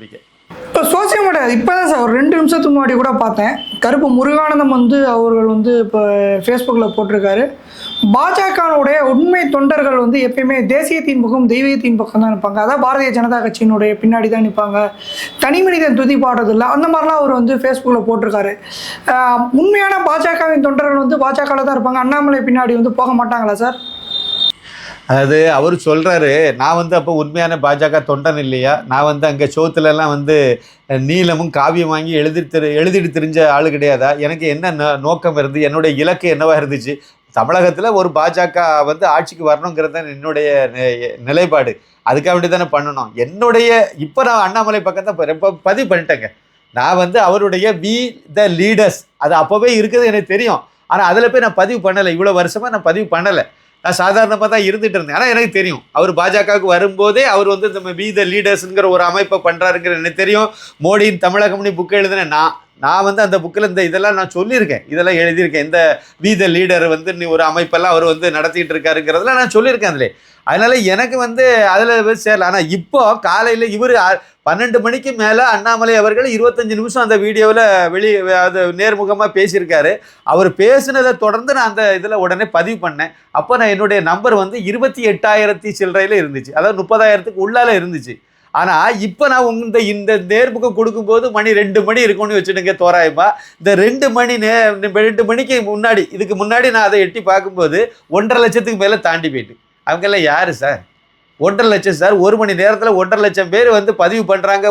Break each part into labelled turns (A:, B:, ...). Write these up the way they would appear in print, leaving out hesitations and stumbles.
A: இப்போ social media இப்போ தான் சார் ஒரு 2 நிமிஷத்துக்கு முன்னாடி கூட பார்த்தேன். கருப்பு முருகானந்தம் அவர்கள் இப்போ ஃபேஸ்புக்கில் போட்டிருக்காரு. பாஜகவுடைய உண்மை தொண்டர்கள் எப்பயுமே தேசியத்தின் பக்கம் தெய்வீகத்தின் பக்கம் தான் நிற்பாங்க. அதான் பாரதிய ஜனதா கட்சியினுடைய பின்னாடி தான் நிற்பாங்க. தனி மனிதன் துதி பாடுறதில்ல அந்த மாதிரிலாம் அவர் ஃபேஸ்புக்கில் போட்டிருக்காரு. உண்மையான பாஜகவின் தொண்டர்கள் பாஜகவில் தான் இருப்பாங்க. அண்ணாமலை பின்னாடி போக மாட்டாங்களா சார்?
B: அதாவது அவர் சொல்கிறாரு, நான் அப்போ உண்மையான பாஜக தொண்டன் இல்லையா, நான் அங்கே சோத்துலலாம் நீளமும் காவியம் வாங்கி எழுதிட்டு தெரிஞ்ச ஆள் கிடையாதா, எனக்கு என்ன நோக்கம் இருந்து என்னுடைய இலக்கு என்னவாக இருந்துச்சு, தமிழகத்தில் ஒரு பாஜக ஆட்சிக்கு வரணுங்கிறது தான் என்னுடைய நிலைப்பாடு, அதுக்காக வேண்டி தானே பண்ணணும். இப்போ நான் அண்ணாமலை பக்கம் தான் ரொம்ப பதிவு பண்ணிட்டேங்க. நான் அவருடைய வி த லீடர்ஸ் அது அப்போவே இருக்குது எனக்கு தெரியும். ஆனால் அதில் போய் நான் பதிவு பண்ணலை, இவ்வளோ வருஷமாக நான் பதிவு பண்ணலை. நான் சாதாரணமாக தான் இருந்துகிட்டு இருந்தேன். ஆனால் எனக்கு தெரியும் அவர் பாஜகவுக்கு வரும்போதே அவர் நம்ம பி த லீடர்ஸுங்கிற ஒரு அமைப்பை பண்ணுறாருங்கிற எனக்கு தெரியும். மோடியின் தமிழகம்னு புக்கை எழுதினேன் நான் அந்த புக்கில் இதெல்லாம் நான் சொல்லியிருக்கேன், இதெல்லாம் எழுதியிருக்கேன். இந்த வி த லீடர் நீ ஒரு அமைப்பெல்லாம் அவர் நடத்திட்டு இருக்காருங்கிறதுலாம் நான் சொல்லியிருக்கேன் அதில். அதனால் எனக்கு அதில் சேரல. ஆனால் இப்போ காலையில் இவர் 12 மணிக்கு மேலே அண்ணாமலை அவர்கள் 25 நிமிஷம் அந்த வீடியோவில் அது நேர்முகமாக பேசியிருக்காரு. அவர் பேசினதை தொடர்ந்து நான் அந்த இதில் உடனே பதிவு பண்ணேன். அப்போ நான் என்னுடைய நம்பர் 28,000 சில்லறையில் இருந்துச்சு, அதாவது 30,000க்கு உள்ளால இருந்துச்சு. ஆனால் இப்போ நான் இந்த நேர்முகம் கொடுக்கும்போது மணி 2 மணி இருக்கும்னு வச்சுடுங்க தோராயமா. இந்த 2 மணிக்கு முன்னாடி, இதுக்கு முன்னாடி நான் அதை எட்டி பார்க்கும்போது 1.5 லட்சத்துக்கு மேலே தாண்டி போயிட்டு. அவங்கெல்லாம் யார் சார்? 1.5 லட்சம் சார். 1 மணி நேரத்தில் 1.5 லட்சம் பேர் பதிவு பண்ணுறாங்க,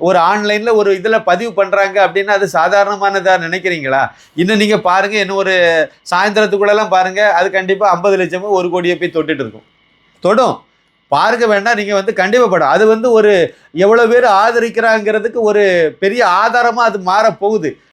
B: ஒரு ஆன்லைனில் ஒரு இதில் பதிவு பண்ணுறாங்க அப்படின்னா அது சாதாரணமானதாக நினைக்கிறீங்களா? இன்னும் நீங்கள் பாருங்கள், இன்னும் ஒரு சாயந்தரத்துக்குள்ளெல்லாம் பாருங்கள், அது கண்டிப்பாக 50 லட்சமும் 1 கோடியை போய் தொட்டுட்டு இருக்கும். தொடும், பார்க்க வேண்டாம், நீங்கள் கண்டிப்பாக படம். அது ஒரு எவ்வளோ பேர் ஆதரிக்கிறாங்கிறதுக்கு ஒரு பெரிய ஆதாரமாக அது மாறப்போகுது.